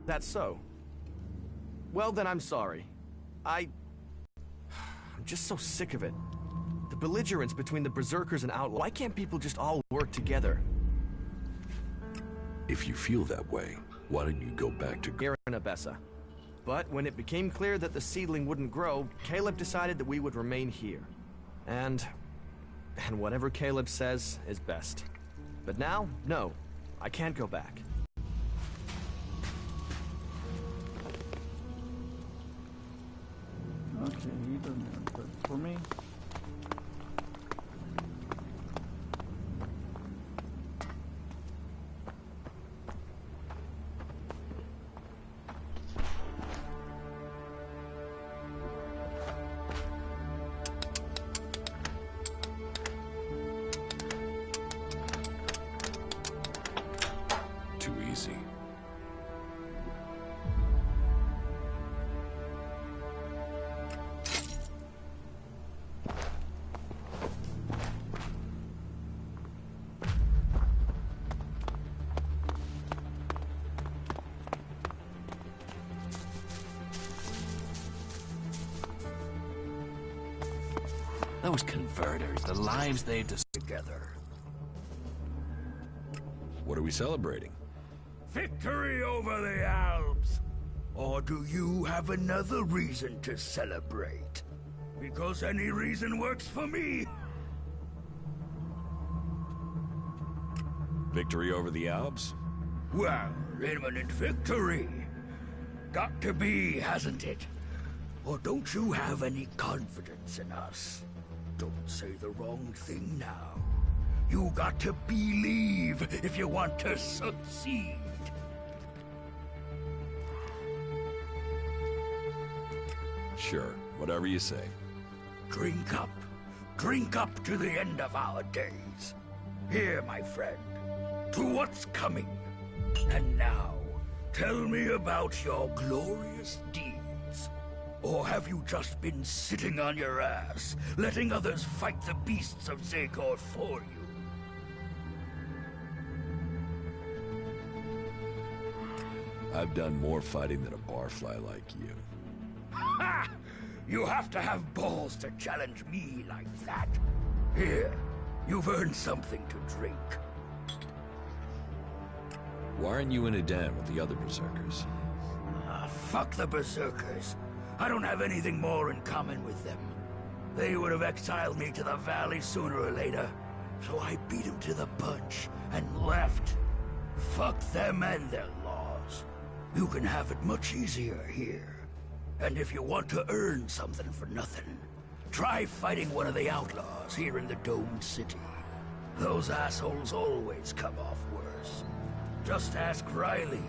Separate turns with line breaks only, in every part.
That's so. Well, then I'm sorry. I'm just so sick of it. The belligerence between the berserkers and outlaws. Why can't people just all work together?
If you feel that way, why don't you go back to
Abessa. But when it became clear that the seedling wouldn't grow, Caleb decided that we would remain here. And whatever Caleb says is best. But now, no, I can't go back.
Okay, he doesn't have to for me.
Too easy.
Those converters, the lives they together.
What are we celebrating?
Victory over the Alps! Or do you have another reason to celebrate? Because any reason works for me.
Victory over the Alps?
Well, imminent victory. Got to be, hasn't it? Or don't you have any confidence in us? Don't say the wrong thing now. You got to believe if you want to succeed.
Sure, whatever you say.
Drink up. Drink up to the end of our days. Here, my friend, to what's coming. And now, tell me about your glorious deeds. Or have you just been sitting on your ass, letting others fight the beasts of Zagor for you?
I've done more fighting than a barfly like you.
Ha! You have to have balls to challenge me like that. Here, you've earned something to drink.
Why aren't you in a den with the other berserkers?
Fuck the berserkers. I don't have anything more in common with them. They would have exiled me to the valley sooner or later, so I beat them to the punch and left. Fuck them and their laws. You can have it much easier here. And if you want to earn something for nothing, try fighting one of the outlaws here in the domed city. Those assholes always come off worse. Just ask Riley.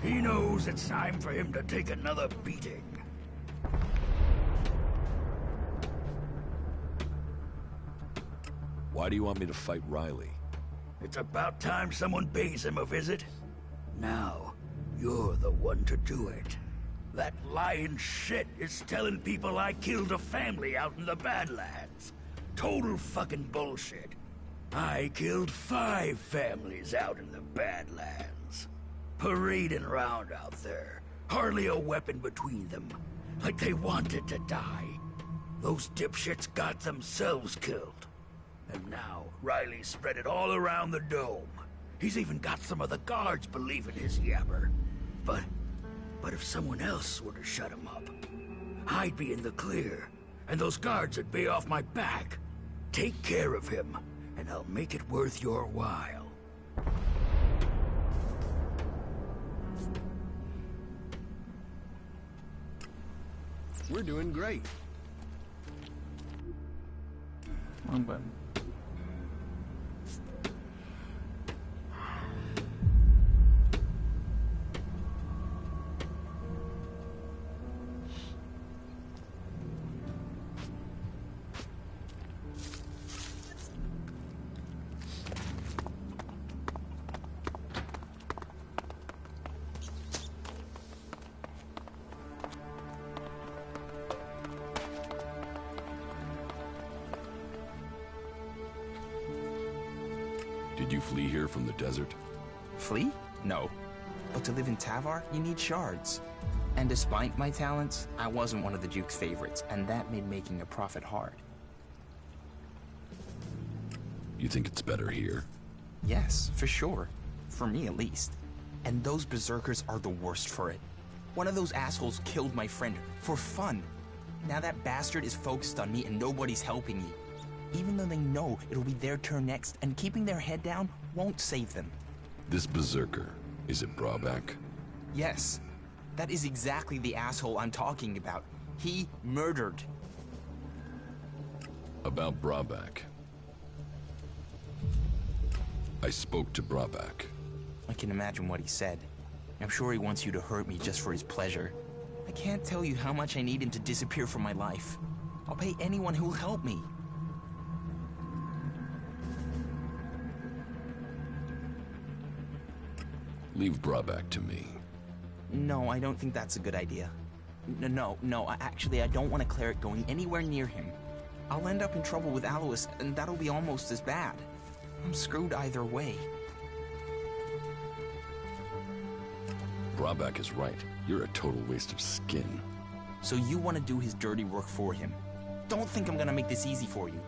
He knows it's time for him to take another beating.
Why do you want me to fight Riley?
It's about time someone pays him a visit. Now, you're the one to do it. That lying shit is telling people I killed a family out in the Badlands. Total fucking bullshit. I killed 5 families out in the Badlands. Parading around out there. Hardly a weapon between them. Like they wanted to die. Those dipshits got themselves killed. And now, Riley spread it all around the dome. He's even got some of the guards believing his yammer. But if someone else were to shut him up, I'd be in the clear, and those guards would be off my back. Take care of him, and I'll make it worth your while.
We're doing great.
Wrong button.
Did you flee here from the desert?
Flee? No.
But to live in Tavar, you need shards. And despite my talents, I wasn't one of the Duke's favorites, and that made making a profit hard.
You think it's better here?
Yes, for sure. For me, at least. And those berserkers are the worst for it. One of those assholes killed my friend for fun. Now that bastard is focused on me and nobody's helping me. Even though they know it'll be their turn next, and keeping their head down won't save them.
This berserker, is it Brabeck?
Yes. That is exactly the asshole I'm talking about. He murdered.
About Brabeck. I spoke to Brabeck.
I can imagine what he said. I'm sure he wants you to hurt me just for his pleasure. I can't tell you how much I need him to disappear from my life. I'll pay anyone who'll help me.
Leave Brabeck to me.
No, I don't think that's a good idea. No, actually, I don't want a cleric going anywhere near him. I'll end up in trouble with Alois, and that'll be almost as bad. I'm screwed either way.
Brabeck is right. You're a total waste of skin.
So you want to do his dirty work for him. Don't think I'm gonna make this easy for you.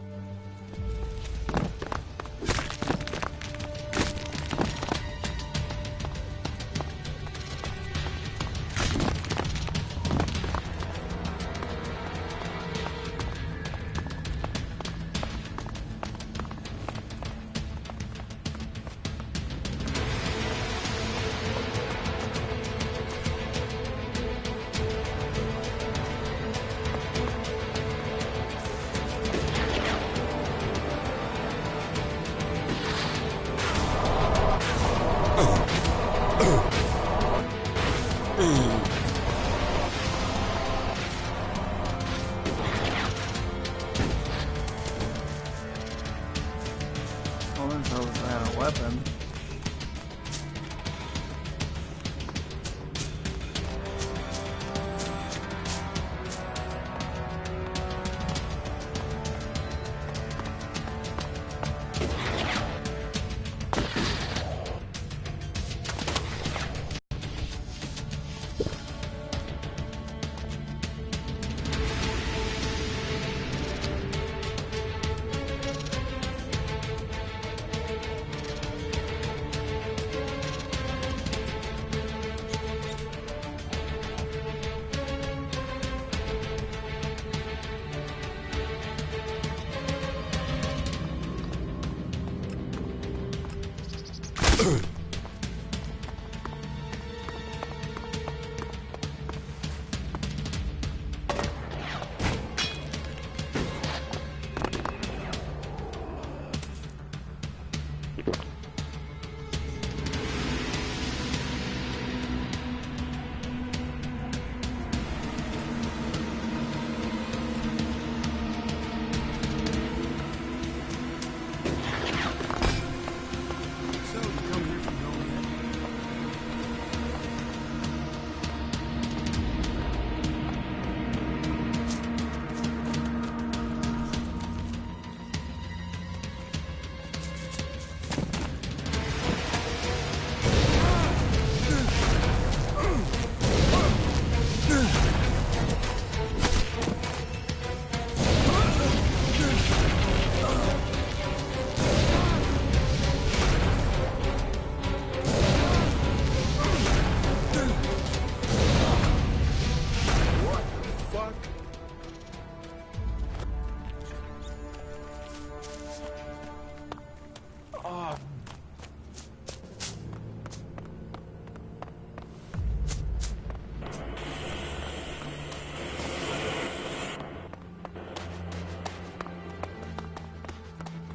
Weapon.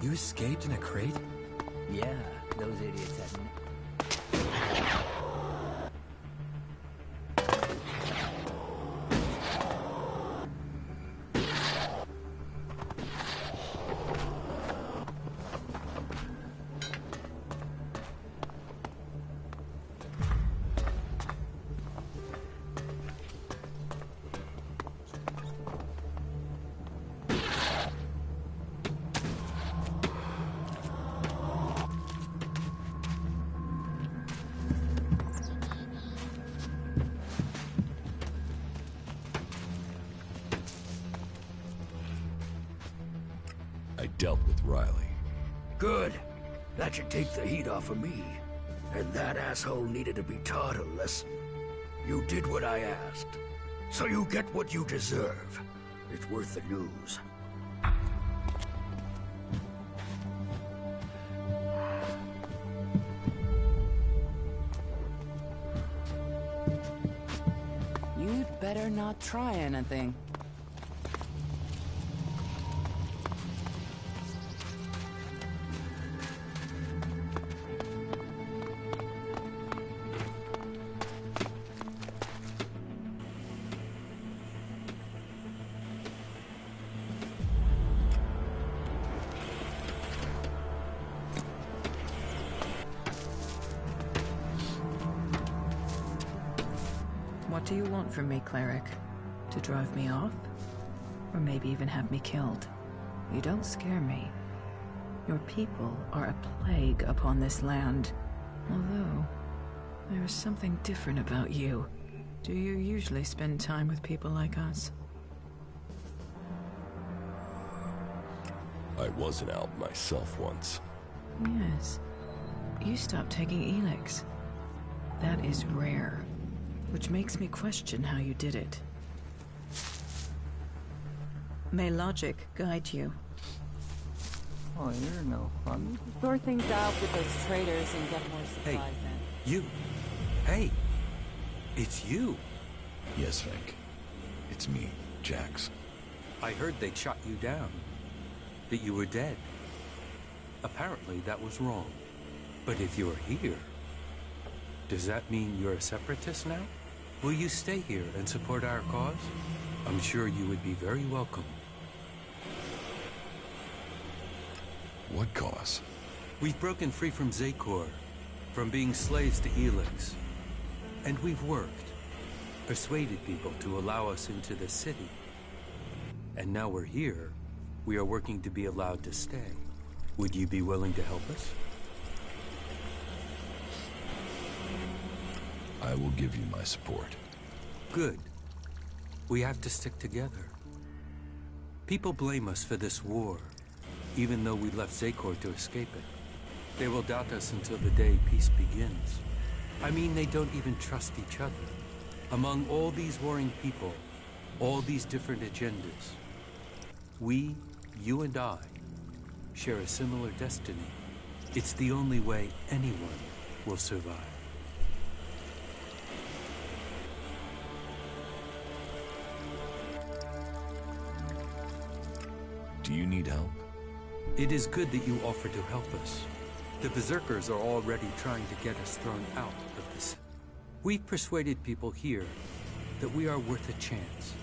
You escaped in a crate?
Yeah, those idiots hadn't.
dealt with Riley.
Good. That should take the heat off of me. And that asshole needed to be taught a lesson. You did what I asked. So you get what you deserve. It's worth the news.
You'd better not try anything. What do you want from me, cleric? To drive me off? Or maybe even have me killed? You don't scare me. Your people are a plague upon this land. Although, there is something different about you. Do you usually spend time with people like us?
I was an Alp myself once.
Yes. You stopped taking Elix. That is rare. Which makes me question how you did it. May logic guide you.
Oh, you're no fun.
Sort things out with those traders and get more supplies in.
You. Hey. It's you.
Yes, Hank. It's me, Jax.
I heard they'd shot you down. That you were dead. Apparently that was wrong. But if you're here, does that mean you're a separatist now? Will you stay here and support our cause? I'm sure you would be very welcome.
What cause?
We've broken free from Zakor, from being slaves to Elix. And we've worked, persuaded people to allow us into the city. And now we're here, we are working to be allowed to stay. Would you be willing to help us?
I will give you my support.
Good. We have to stick together. People blame us for this war, even though we left Zakor to escape it. They will doubt us until the day peace begins. I mean, they don't even trust each other. Among all these warring people, all these different agendas, we, you and I, share a similar destiny. It's the only way anyone will survive.
Do you need help?
It is good that you offer to help us. The Berserkers are already trying to get us thrown out of this. We've persuaded people here that we are worth a chance.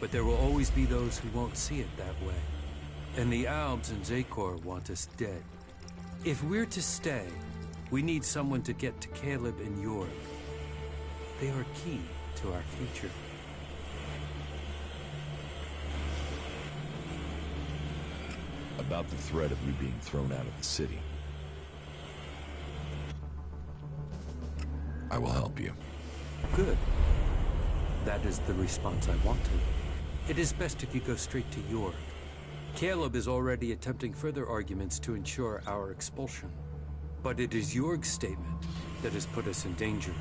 But there will always be those who won't see it that way. And the Albs and Zakor want us dead. If we're to stay, we need someone to get to Caleb and York. They are key to our future.
About the threat of you being thrown out of the city. I will help you.
Good. That is the response I wanted. It is best if you go straight to York. Caleb is already attempting further arguments to ensure our expulsion. But it is York's statement that has put us in danger.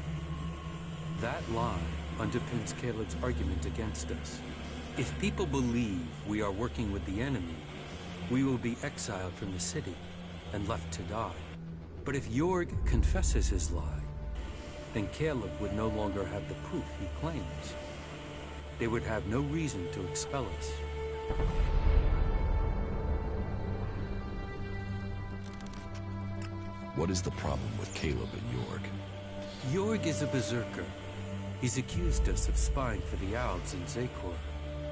That lie underpins Caleb's argument against us. If people believe we are working with the enemy, we will be exiled from the city and left to die. But if Jorg confesses his lie, then Caleb would no longer have the proof he claims. They would have no reason to expel us.
What is the problem with Caleb and Jorg?
Jorg is a berserker. He's accused us of spying for the Albs in Zakor.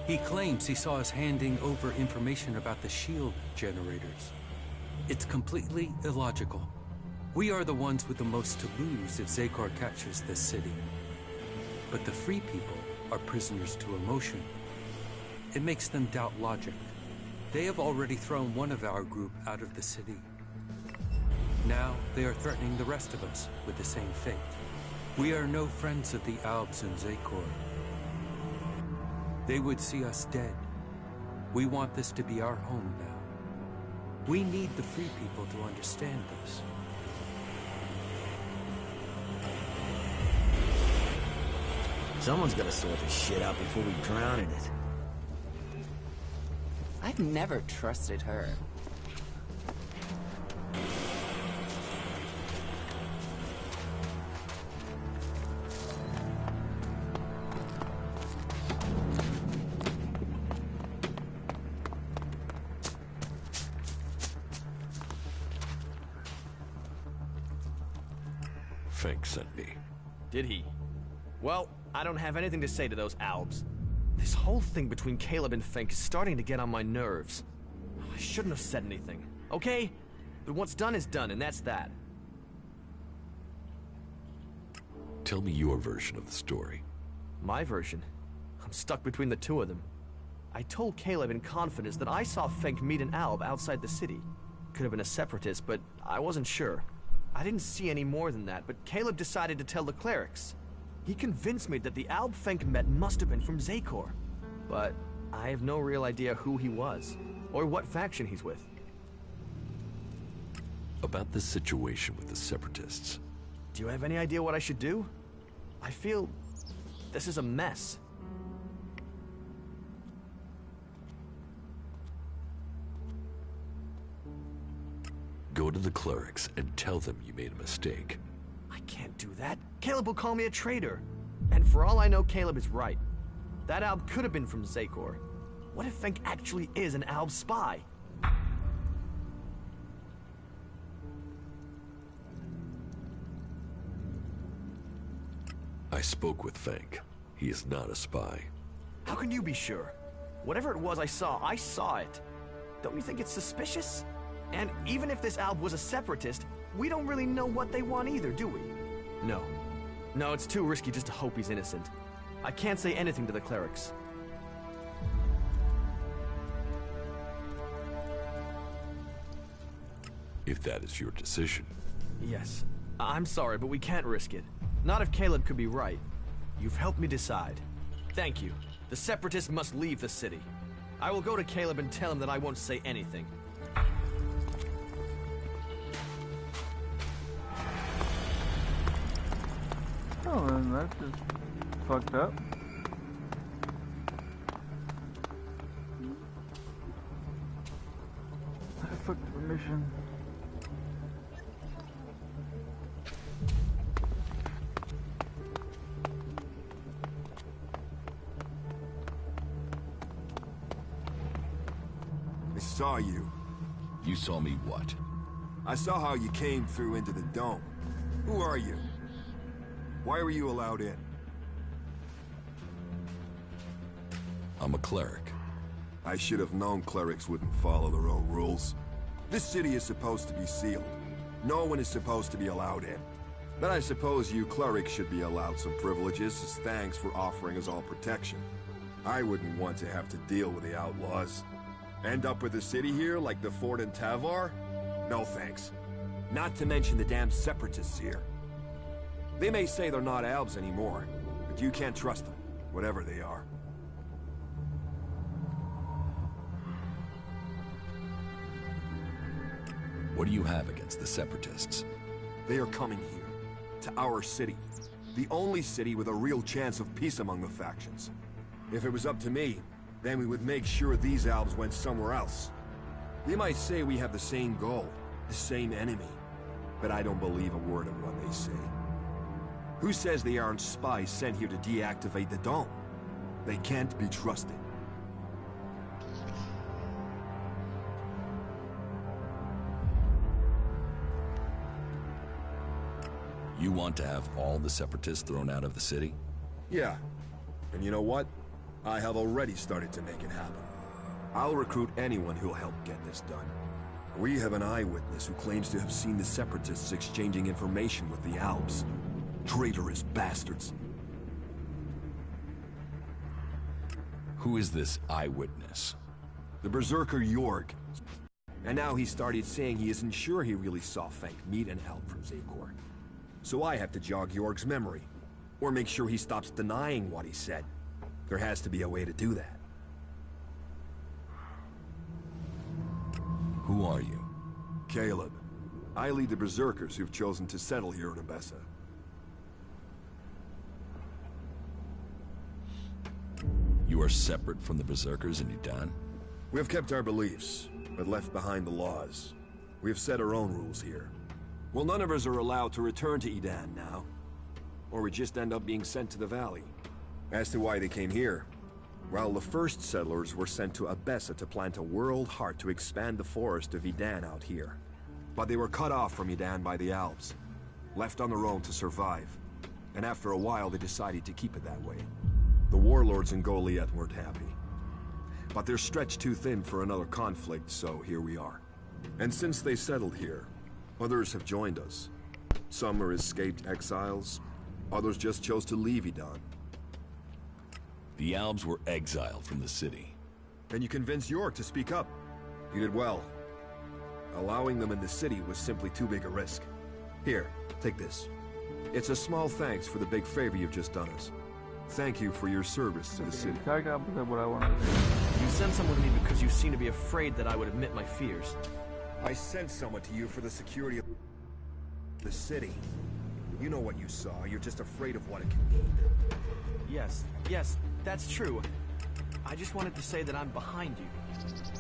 He claims he saw us handing over information about the shield generators. It's completely illogical. We are the ones with the most to lose if Zakor captures this city. But the free people are prisoners to emotion. It makes them doubt logic. They have already thrown one of our group out of the city. Now they are threatening the rest of us with the same fate. We are no friends of the Albs and Zakor. They would see us dead. We want this to be our home now. We need the Free People to understand this.
Someone's gotta sort this shit out before we drown in it.
I've never trusted her.
Fink sent me.
Did he? Well, I don't have anything to say to those Albs. This whole thing between Caleb and Fink is starting to get on my nerves. I shouldn't have said anything, okay? But what's done is done, and that's that.
Tell me your version of the story.
My version? I'm stuck between the two of them. I told Caleb in confidence that I saw Fink meet an Alb outside the city. Could have been a separatist, but I wasn't sure. I didn't see any more than that, but Caleb decided to tell the clerics. He convinced me that the Alb Fink met must have been from Zakor. But I have no real idea who he was, or what faction he's with.
About the situation with the Separatists.
Do you have any idea what I should do? I feel this is a mess.
Go to the clerics and tell them you made a mistake.
I can't do that. Caleb will call me a traitor. And for all I know, Caleb is right. That Alb could have been from Zakor. What if Fink actually is an Alb spy?
I spoke with Fink. He is not a spy.
How can you be sure? Whatever it was I saw it. Don't you think it's suspicious? And even if this Alb was a separatist, we don't really know what they want either, do we? No. No, it's too risky just to hope he's innocent. I can't say anything to the clerics.
If that is your decision.
Yes. I'm sorry, but we can't risk it. Not if Caleb could be right. You've helped me decide. Thank you. The separatists must leave the city. I will go to Caleb and tell him that I won't say anything.
Oh, and that's just fucked up. I fucked the mission.
I saw you.
You saw me what?
I saw how you came through into the dome. Who are you? Why were you allowed in?
I'm a cleric.
I should have known clerics wouldn't follow their own rules. This city is supposed to be sealed. No one is supposed to be allowed in. But I suppose you clerics should be allowed some privileges as thanks for offering us all protection. I wouldn't want to have to deal with the outlaws. End up with the city here like the fort in Tavar? No thanks. Not to mention the damn separatists here. They may say they're not Albs anymore, but you can't trust them, whatever they are.
What do you have against the Separatists?
They are coming here, to our city. The only city with a real chance of peace among the factions. If it was up to me, then we would make sure these Albs went somewhere else. They might say we have the same goal, the same enemy, but I don't believe a word of what they say. Who says they aren't spies sent here to deactivate the dome? They can't be trusted.
You want to have all the Separatists thrown out of the city?
Yeah. And you know what? I have already started to make it happen. I'll recruit anyone who'll help get this done. We have an eyewitness who claims to have seen the Separatists exchanging information with the Albs. Traitorous bastards.
Who is this eyewitness?
The Berserker Jorg. And now he started saying he isn't sure he really saw Fink meet an Alb from Zakor. So I have to jog Jorg's memory. Or make sure he stops denying what he said. There has to be a way to do that.
Who are you?
Caleb. I lead the berserkers who've chosen to settle here in Abessa.
You are separate from the berserkers in Udan?
We have kept our beliefs, but left behind the laws. We have set our own rules here. Well, none of us are allowed to return to Edan now. Or we just end up being sent to the valley. As to why they came here, well, the first settlers were sent to Abessa to plant a world heart to expand the forest of Edan out here. But they were cut off from Edan by the Alps, left on their own to survive. And after a while, they decided to keep it that way. The warlords in Goliath weren't happy. But they're stretched too thin for another conflict, so here we are. And since they settled here, others have joined us. Some are escaped exiles, others just chose to leave Edan.
The Albs were exiled from the city.
And you convinced York to speak up. You did well. Allowing them in the city was simply too big a risk. Here, take this. It's a small thanks for the big favor you've just done us. Thank you for your service to the city.
You sent someone to me because you seem to be afraid that I would admit my fears.
I sent someone to you for the security of the city. You know what you saw. You're just afraid of what it can mean.
Yes, that's true. I just wanted to say that I'm behind you.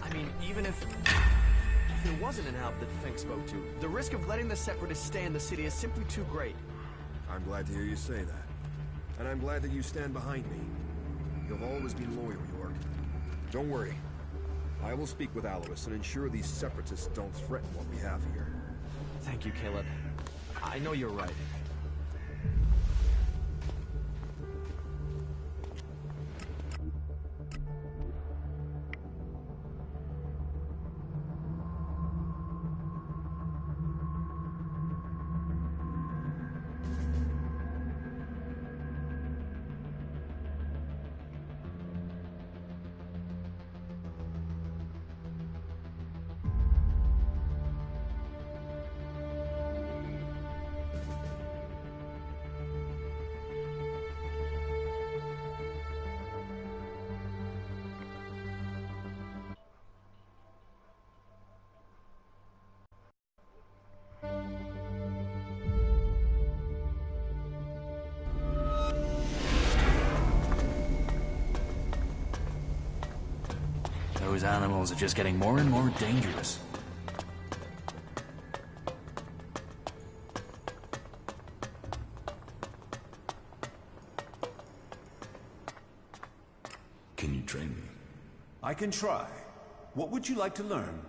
I mean, even if it wasn't an Alp that Fink spoke to, the risk of letting the Separatists stay in the city is simply too great.
I'm glad to hear you say that. And I'm glad that you stand behind me. You've always been loyal, York. Don't worry. I will speak with Alois and ensure these Separatists don't threaten what we have here.
Thank you, Caleb. I know you're right.
Those animals are just getting more and more dangerous.
Can you train me?
I can try. What would you like to learn?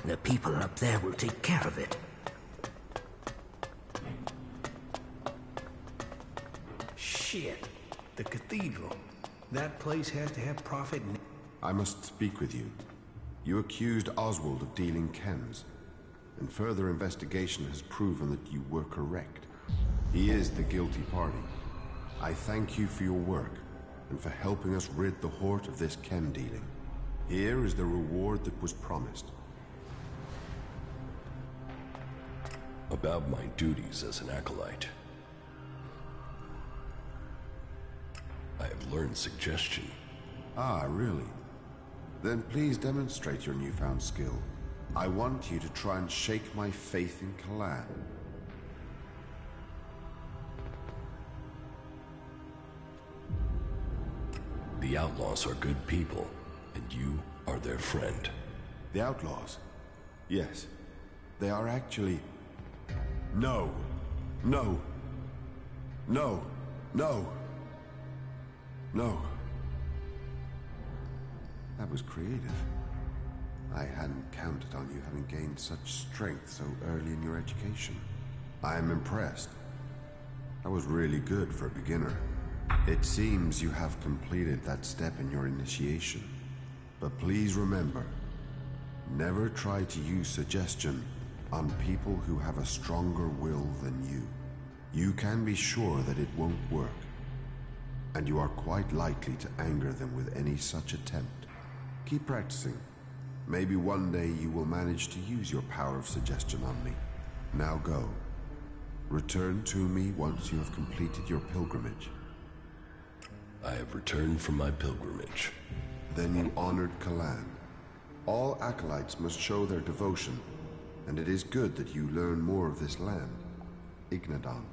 The people up there will take care of it.
Shit. The cathedral. That place has to have profit.
I must speak with you. You accused Oswald of dealing chems, and further investigation has proven that you were correct. He is the guilty party. I thank you for your work, and for helping us rid the Hort of this chem dealing. Here is the reward that was promised.
About my duties as an acolyte. I have learned suggestion.
Ah, really? Then please demonstrate your newfound skill. I want you to try and shake my faith in Kalan.
The outlaws are good people, and you are their friend.
The outlaws? Yes. They are actually... No. No. No. No. No. That was creative. I hadn't counted on you having gained such strength so early in your education. I am impressed. That was really good for a beginner. It seems you have completed that step in your initiation. But please remember, never try to use suggestion on people who have a stronger will than you. You can be sure that it won't work, and you are quite likely to anger them with any such attempt. Keep practicing. Maybe one day you will manage to use your power of suggestion on me. Now go. Return to me once you have completed your pilgrimage.
I have returned from my pilgrimage.
Then you honored Kalan. All acolytes must show their devotion, and it is good that you learn more of this land, Ignadon.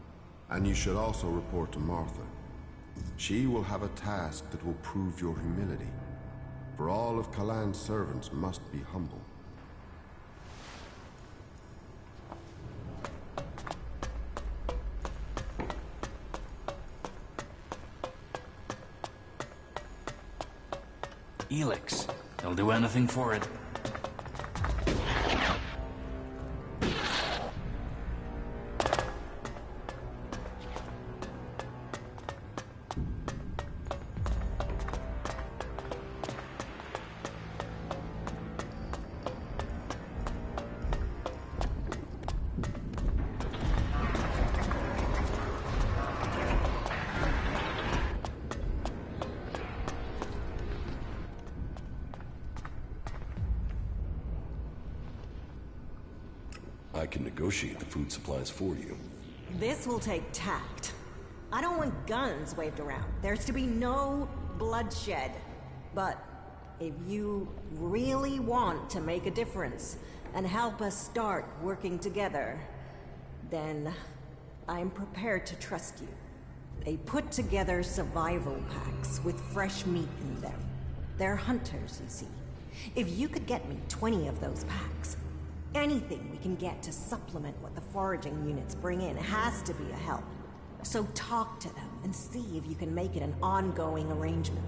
And you should also report to Martha. She will have a task that will prove your humility. For all of Kalan's servants must be humble.
Elix. They'll do anything for it.
I can negotiate the food supplies for you.
This will take tact. I don't want guns waved around. There's to be no bloodshed. But if you really want to make a difference and help us start working together, then I'm prepared to trust you. They put together survival packs with fresh meat in them. They're hunters, you see. If you could get me 20 of those packs, anything we can get to supplement what the foraging units bring in has to be a help. So talk to them and see if you can make it an ongoing arrangement.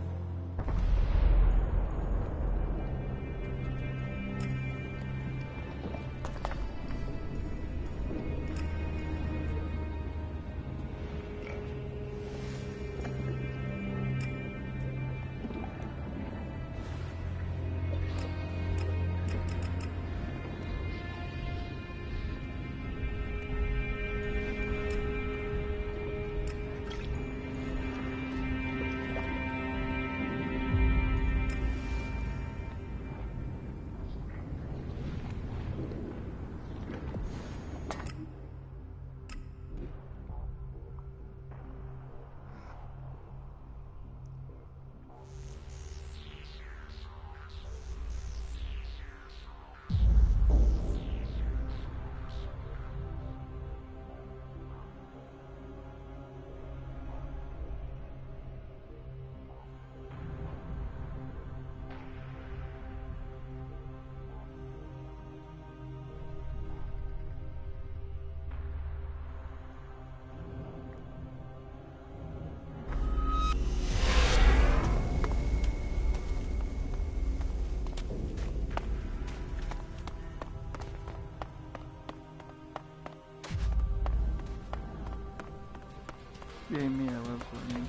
Yeah, me, I love running.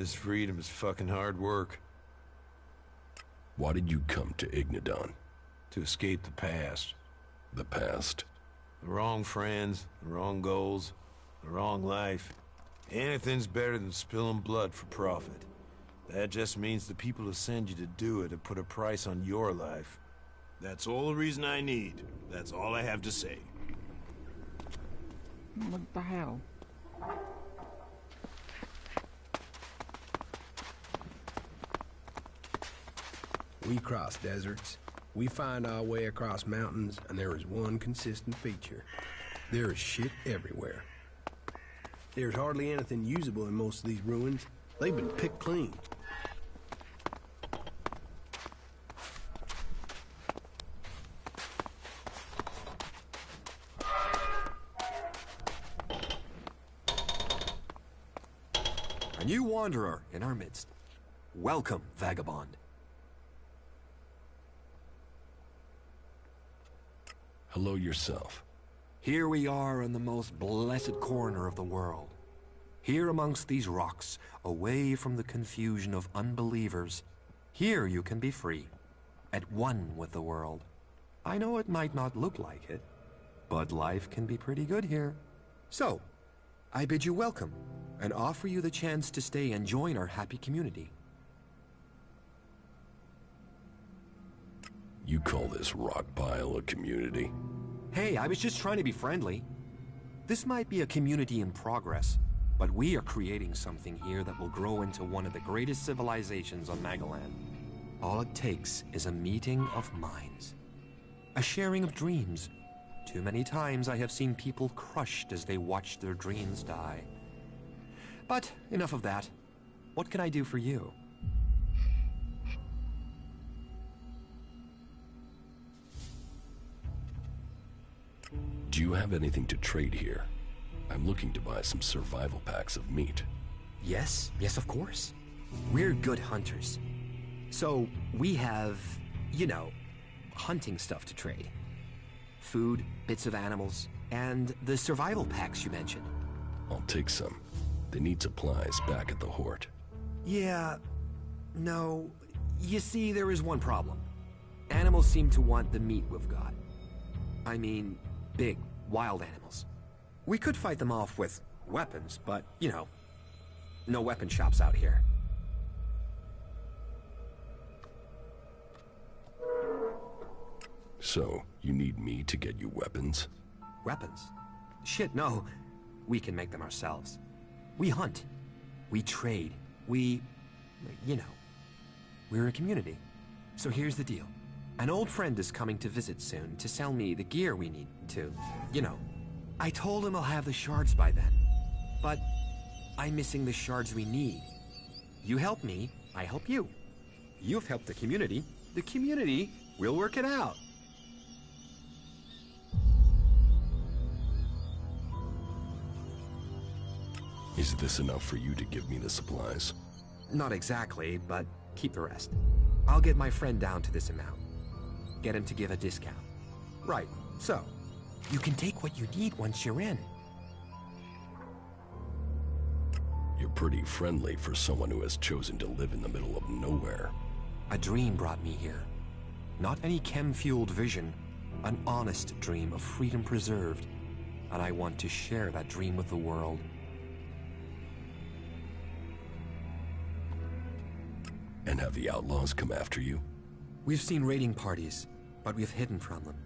This freedom is fucking hard work.
Why did you come to Ignadon?
To escape the past.
The past?
The wrong friends, the wrong goals, the wrong life. Anything's better than spilling blood for profit. That just means the people who send you to do it have put a price on your life. That's all the reason I need. That's all I have to say.
What the hell?
We cross deserts. We find our way across mountains, and there is one consistent feature. There is shit everywhere. There's hardly anything usable in most of these ruins. They've been picked clean.
A new wanderer in our midst. Welcome, vagabond.
Hello yourself.
Here we are in the most blessed corner of the world. Here amongst these rocks, away from the confusion of unbelievers. Here you can be free, at one with the world. I know it might not look like it, but life can be pretty good here. So, I bid you welcome, and offer you the chance to stay and join our happy community.
You call this rock pile a community?
Hey, I was just trying to be friendly. This might be a community in progress, but we are creating something here that will grow into one of the greatest civilizations on Magalan. All it takes is a meeting of minds. A sharing of dreams. Too many times I have seen people crushed as they watch their dreams die. But enough of that. What can I do for you?
Do you have anything to trade here? I'm looking to buy some survival packs of meat.
Yes, of course. We're good hunters. So we have, you know, hunting stuff to trade. Food, bits of animals, and the survival packs you mentioned.
I'll take some. They need supplies back at the Hort.
Yeah, no. You see, there is one problem. Animals seem to want the meat we've got. I mean, big, wild animals. We could fight them off with weapons, but, you know, no weapon shops out here.
So, you need me to get you weapons?
Weapons? Shit, no. We can make them ourselves. We hunt. We trade. We... you know. We're a community. So here's the deal. An old friend is coming to visit soon to sell me the gear we need to, you know. I told him I'll have the shards by then. But I'm missing the shards we need. You help me, I help you. You've helped the community will work it out.
Is this enough for you to give me the supplies?
Not exactly, but keep the rest. I'll get my friend down to this amount. Get him to give a discount. Right, so, you can take what you need once you're in.
You're pretty friendly for someone who has chosen to live in the middle of nowhere.
A dream brought me here. Not any chem-fueled vision. An honest dream of freedom preserved. And I want to share that dream with the world.
And have the outlaws come after you?
We've seen raiding parties, but we've hidden from them.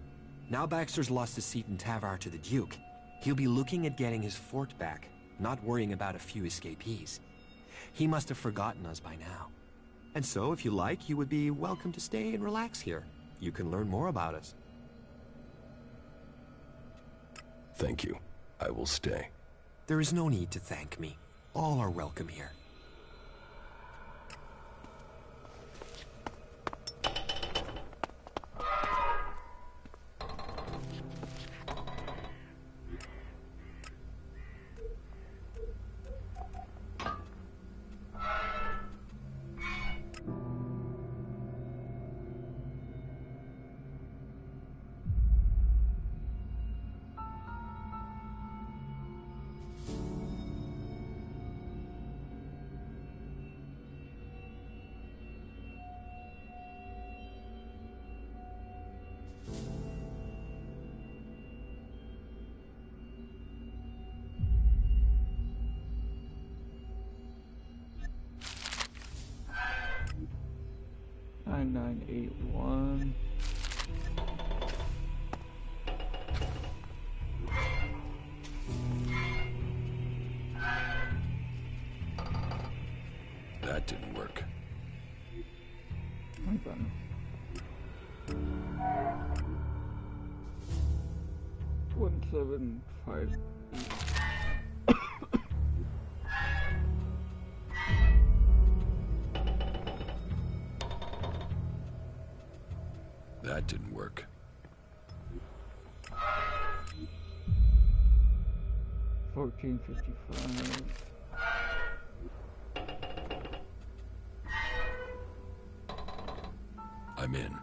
Now Baxter's lost his seat in Tavar to the Duke. He'll be looking at getting his fort back, not worrying about a few escapees. He must have forgotten us by now. And so, if you like, you would be welcome to stay and relax here. You can learn more about us.
Thank you. I will stay.
There is no need to thank me. All are welcome here.
1758.
That didn't work.
1455.
I'm in.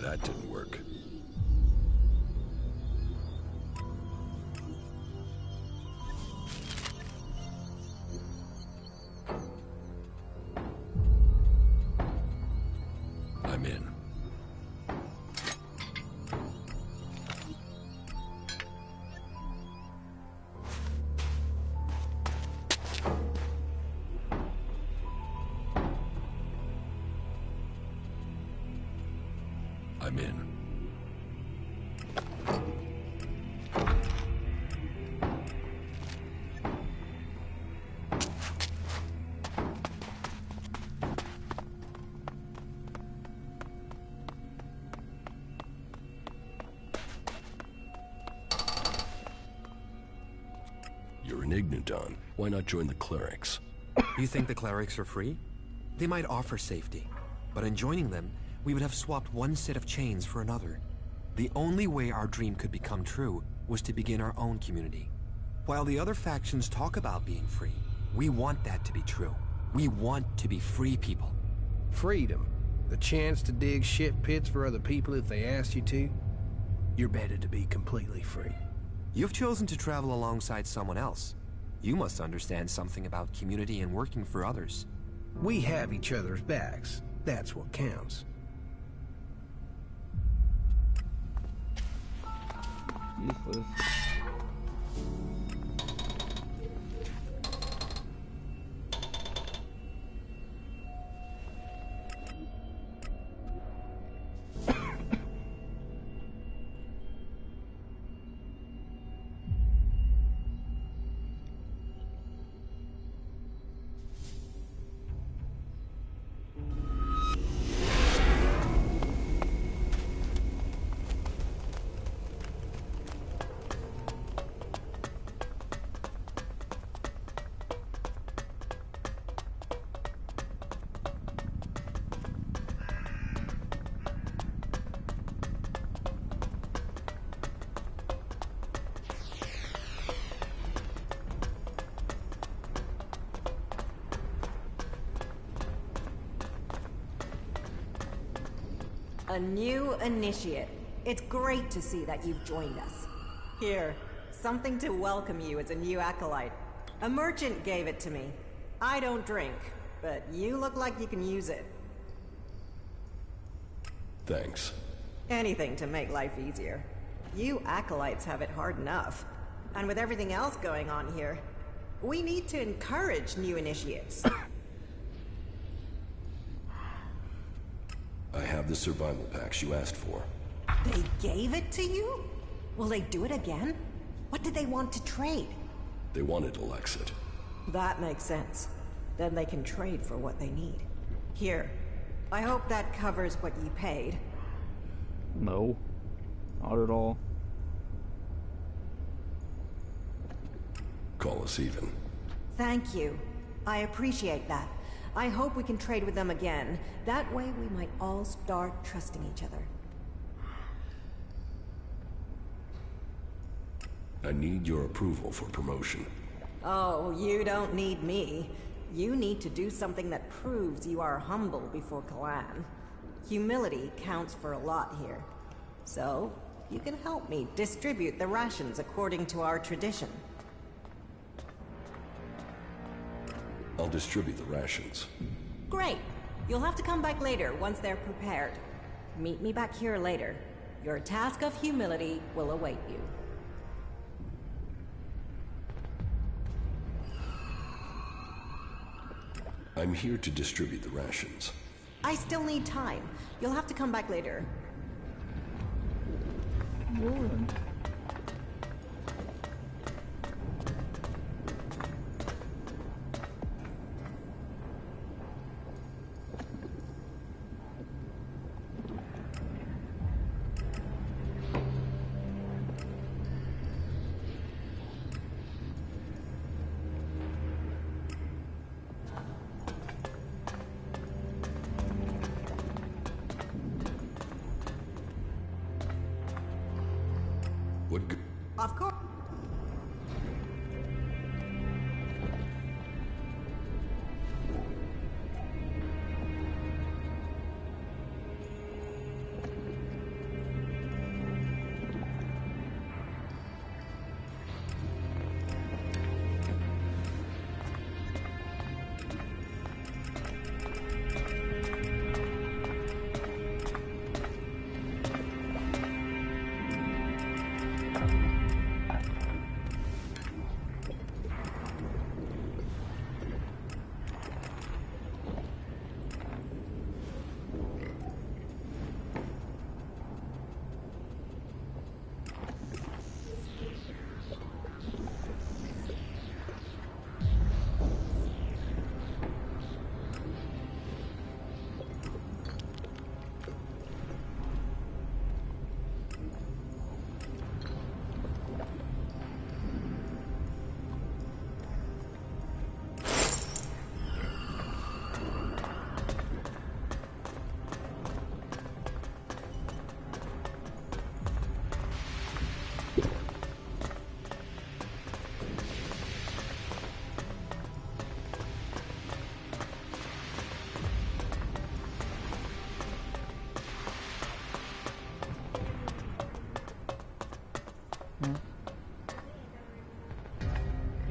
That didn't work. I'm in. I'm in. You're an Igniton. Why not join the clerics?
You think the clerics are free? They might offer safety, but in joining them, we would have swapped one set of chains for another. The only way our dream could become true was to begin our own community. While the other factions talk about being free, we want that to be true. We want to be free people.
Freedom. The chance to dig shit pits for other people if they asked you to. You're better to be completely free.
You've chosen to travel alongside someone else. You must understand something about community and working for others.
We have each other's backs. That's what counts.
Useless.
A new initiate. It's great to see that you've joined us. Here, something to welcome you as a new acolyte. A merchant gave it to me. I don't drink, but you look like you can use it.
Thanks.
Anything to make life easier. You acolytes have it hard enough. And with everything else going on here, we need to encourage new initiates.
I have the survival packs you asked for.
They gave it to you? Will they do it again? What did they want to trade?
They wanted Alexit.
That makes sense. Then they can trade for what they need. Here, I hope that covers what you paid.
No, not at all.
Call us even.
Thank you. I appreciate that. I hope we can trade with them again. That way we might all start trusting each other.
I need your approval for promotion.
Oh, you don't need me. You need to do something that proves you are humble before Clan. Humility counts for a lot here. So, you can help me distribute the rations according to our tradition.
I'll distribute the rations.
Great. You'll have to come back later once they're prepared. Meet me back here later. Your task of humility will await you.
I'm here to distribute the rations.
I still need time. You'll have to come back later.
Good.
What good?
Of course.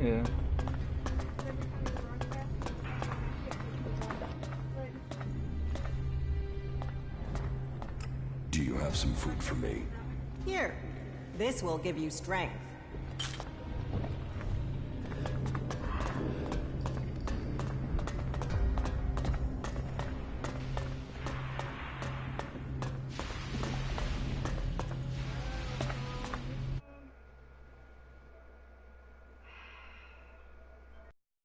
Yeah.
Do you have some food for me?
Here. This will give you strength.